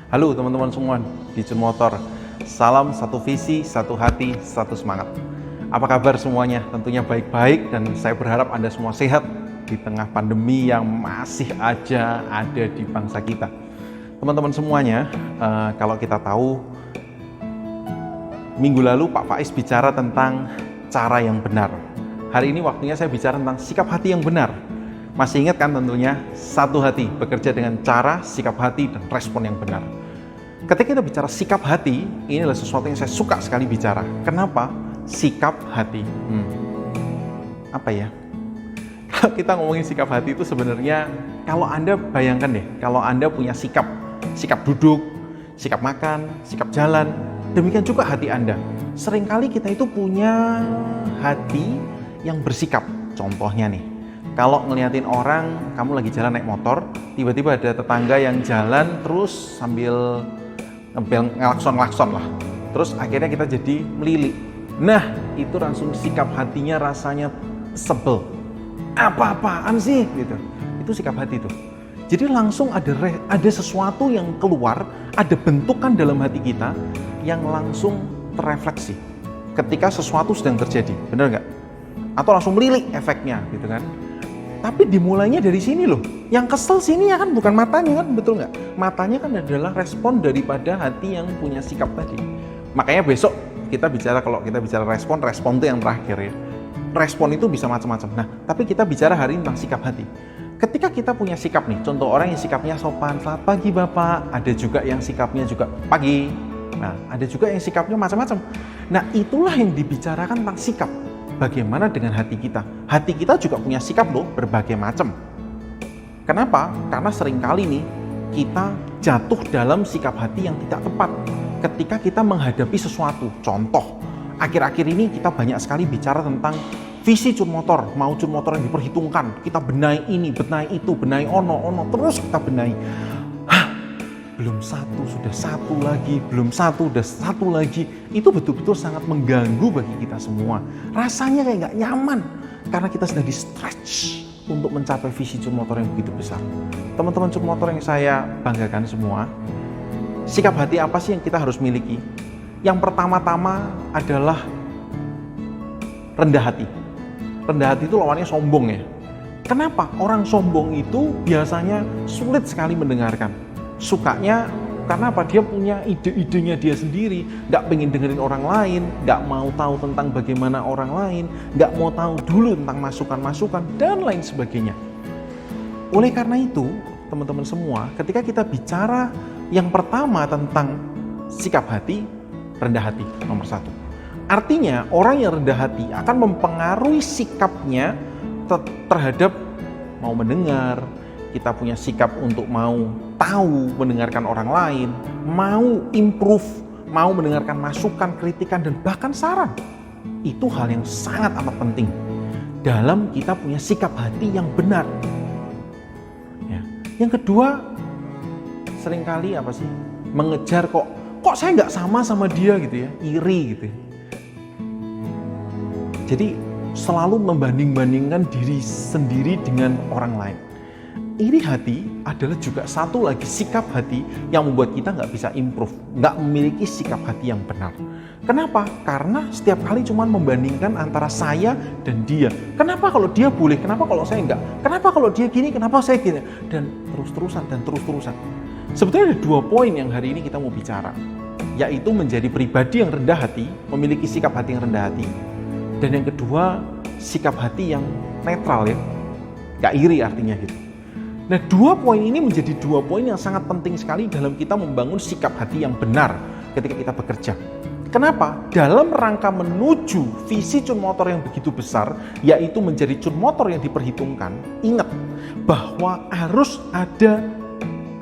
Halo teman-teman semua di Cun Motor. Salam satu visi, satu hati, satu semangat. Apa kabar semuanya? Tentunya baik-baik dan saya berharap Anda semua sehat di tengah pandemi yang masih aja ada di bangsa kita. Teman-teman semuanya, kalau kita tahu minggu lalu Pak Faiz bicara tentang cara yang benar. Hari ini waktunya saya bicara tentang sikap hati yang benar. Masih ingat kan tentunya satu hati, bekerja dengan cara, sikap hati, dan respon yang benar. Ketika kita bicara sikap hati, ini adalah sesuatu yang saya suka sekali bicara. Kenapa? Sikap hati. Apa ya? Kalau kita ngomongin sikap hati itu sebenarnya, kalau Anda bayangkan deh, kalau Anda punya sikap duduk, sikap makan, sikap jalan, demikian juga hati Anda. Seringkali kita itu punya hati yang bersikap. Contohnya nih, kalau ngeliatin orang, kamu lagi jalan naik motor, tiba-tiba ada tetangga yang jalan terus sambil ngelakson lah. Terus akhirnya kita jadi melilik. Nah, itu langsung sikap hatinya rasanya sebel. Apa-apaan sih? Gitu. Itu sikap hati tuh. Jadi langsung ada sesuatu yang keluar, ada bentukan dalam hati kita yang langsung terrefleksi ketika sesuatu sedang terjadi. Bener nggak? Atau langsung melilik efeknya, gitu kan? Tapi dimulainya dari sini loh. Yang kesel sini ya kan bukan matanya kan, betul nggak? Matanya kan adalah respon daripada hati yang punya sikap tadi. Makanya besok kalau kita bicara respon itu yang terakhir ya. Respon itu bisa macam-macam. Nah, tapi kita bicara hari ini tentang sikap hati. Ketika kita punya sikap nih, contoh orang yang sikapnya sopan, selamat pagi Bapak. Ada juga yang sikapnya juga pagi. Nah, ada juga yang sikapnya macam-macam. Nah, itulah yang dibicarakan tentang sikap. Bagaimana dengan hati kita? Hati kita juga punya sikap loh, berbagai macam. Kenapa? Karena seringkali nih, kita jatuh dalam sikap hati yang tidak tepat ketika kita menghadapi sesuatu. Contoh, akhir-akhir ini kita banyak sekali bicara tentang visi Cun Motor, mau Cun Motor yang diperhitungkan. Kita benahi ini, benahi itu, benahi ono, terus kita benahi. Belum satu, sudah satu lagi, belum satu, udah satu lagi. Itu betul-betul sangat mengganggu bagi kita semua. Rasanya kayak nggak nyaman, karena kita sedang di-stretch untuk mencapai visi Cun Motor yang begitu besar. Teman-teman Cun Motor yang saya banggakan semua, sikap hati apa sih yang kita harus miliki? Yang pertama-tama adalah rendah hati. Rendah hati itu lawannya sombong ya. Kenapa? Orang sombong itu biasanya sulit sekali mendengarkan. Sukanya karena apa? Dia punya ide-idenya dia sendiri, nggak pengen dengerin orang lain, nggak mau tahu tentang bagaimana orang lain, nggak mau tahu dulu tentang masukan-masukan, dan lain sebagainya. Oleh karena itu, teman-teman semua, ketika kita bicara yang pertama tentang sikap hati, rendah hati, nomor satu. Artinya, orang yang rendah hati akan mempengaruhi sikapnya terhadap mau mendengar, kita punya sikap untuk mau tahu, mendengarkan orang lain, mau improve, mau mendengarkan masukan, kritikan, dan bahkan saran. Itu hal yang sangat amat penting dalam kita punya sikap hati yang benar. Ya. Yang kedua, seringkali apa sih? Mengejar kok saya nggak sama dia gitu ya, iri gitu ya. Jadi selalu membanding-bandingkan diri sendiri dengan orang lain. Iri hati adalah juga satu lagi sikap hati yang membuat kita nggak bisa improve, nggak memiliki sikap hati yang benar. Kenapa? Karena setiap kali cuma membandingkan antara saya dan dia. Kenapa kalau dia boleh, kenapa kalau saya enggak? Kenapa kalau dia gini, kenapa saya gini? Dan terus-terusan. Sebetulnya ada 2 poin yang hari ini kita mau bicara, yaitu menjadi pribadi yang rendah hati, memiliki sikap hati yang rendah hati. Dan yang kedua, sikap hati yang netral ya, nggak iri artinya gitu. Nah, 2 poin ini menjadi 2 poin yang sangat penting sekali dalam kita membangun sikap hati yang benar ketika kita bekerja. Kenapa? Dalam rangka menuju visi Cun Motor yang begitu besar, yaitu menjadi Cun Motor yang diperhitungkan, ingat bahwa harus ada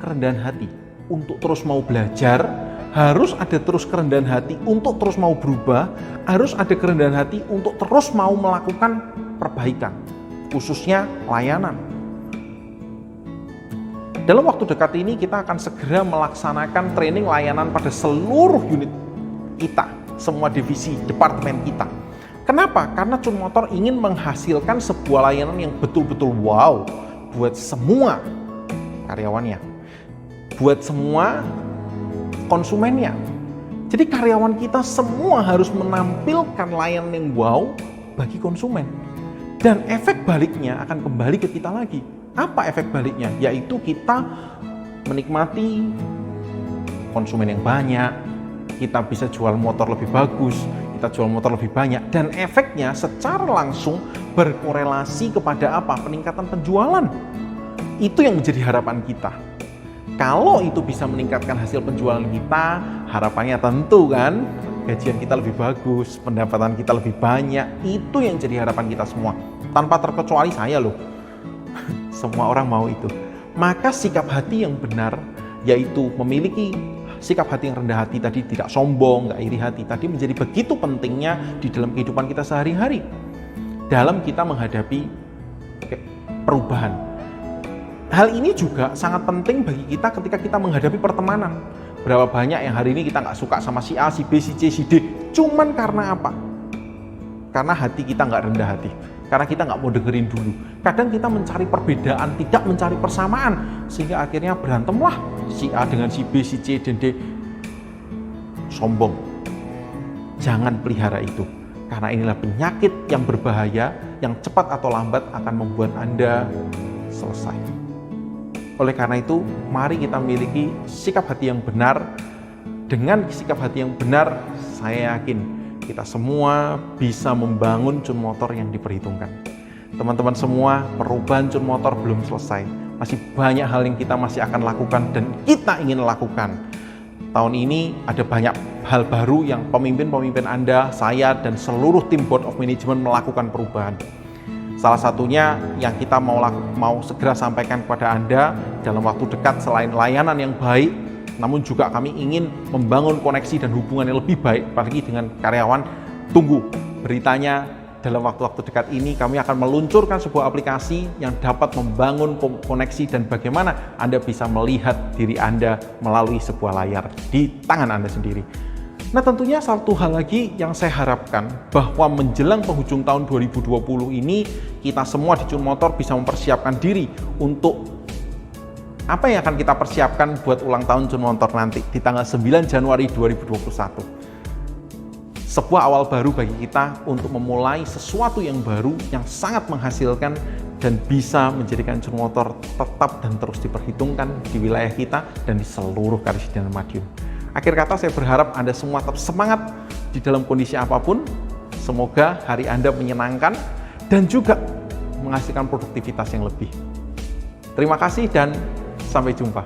kerendahan hati untuk terus mau belajar, harus ada terus kerendahan hati untuk terus mau berubah, harus ada kerendahan hati untuk terus mau melakukan perbaikan, khususnya layanan. Dalam waktu dekat ini kita akan segera melaksanakan training layanan pada seluruh unit kita, semua divisi, departemen kita. Kenapa? Karena Cun Motor ingin menghasilkan sebuah layanan yang betul-betul wow buat semua karyawannya, buat semua konsumennya. Jadi karyawan kita semua harus menampilkan layanan yang wow bagi konsumen. Dan efek baliknya akan kembali ke kita lagi. Apa efek baliknya? Yaitu kita menikmati konsumen yang banyak, kita bisa jual motor lebih bagus, kita jual motor lebih banyak, dan efeknya secara langsung berkorelasi kepada apa? Peningkatan penjualan. Itu yang menjadi harapan kita. Kalau itu bisa meningkatkan hasil penjualan kita, harapannya tentu kan gajian kita lebih bagus, pendapatan kita lebih banyak. Itu yang jadi harapan kita semua. Tanpa terkecuali saya loh. Semua orang mau itu. Maka sikap hati yang benar, yaitu memiliki sikap hati yang rendah hati tadi, tidak sombong, nggak iri hati, tadi menjadi begitu pentingnya di dalam kehidupan kita sehari-hari. Dalam kita menghadapi perubahan. Hal ini juga sangat penting bagi kita ketika kita menghadapi pertemanan. Berapa banyak yang hari ini kita nggak suka sama si A, si B, si C, si D. Cuman karena apa? Karena hati kita nggak rendah hati. Karena kita nggak mau dengerin dulu. Kadang kita mencari perbedaan, tidak mencari persamaan. Sehingga akhirnya berantemlah si A dengan si B, si C, dan D. Sombong. Jangan pelihara itu. Karena inilah penyakit yang berbahaya, yang cepat atau lambat akan membuat Anda selesai. Oleh karena itu, mari kita miliki sikap hati yang benar. Dengan sikap hati yang benar, saya yakin kita semua bisa membangun Cun Motor yang diperhitungkan. Teman-teman semua, perubahan Cun Motor belum selesai. Masih banyak hal yang kita masih akan lakukan dan kita ingin lakukan. Tahun ini ada banyak hal baru yang pemimpin-pemimpin Anda, saya, dan seluruh tim Board of Management melakukan perubahan. Salah satunya yang kita mau segera sampaikan kepada Anda dalam waktu dekat, selain layanan yang baik, namun juga kami ingin membangun koneksi dan hubungan yang lebih baik apalagi dengan karyawan. Tunggu beritanya dalam waktu-waktu dekat ini. Kami akan meluncurkan sebuah aplikasi yang dapat membangun koneksi dan bagaimana Anda bisa melihat diri Anda melalui sebuah layar di tangan Anda sendiri. Nah, tentunya satu hal lagi yang saya harapkan bahwa menjelang penghujung tahun 2020 ini kita semua di Cun Motor bisa mempersiapkan diri untuk apa yang akan kita persiapkan buat ulang tahun Cun Motor nanti di tanggal 9 Januari 2021. Sebuah awal baru bagi kita untuk memulai sesuatu yang baru yang sangat menghasilkan dan bisa menjadikan Cun Motor tetap dan terus diperhitungkan di wilayah kita dan di seluruh Karesidenan Madiun. Akhir kata, saya berharap Anda semua tetap semangat di dalam kondisi apapun. Semoga hari Anda menyenangkan dan juga menghasilkan produktivitas yang lebih. Terima kasih dan sampai jumpa.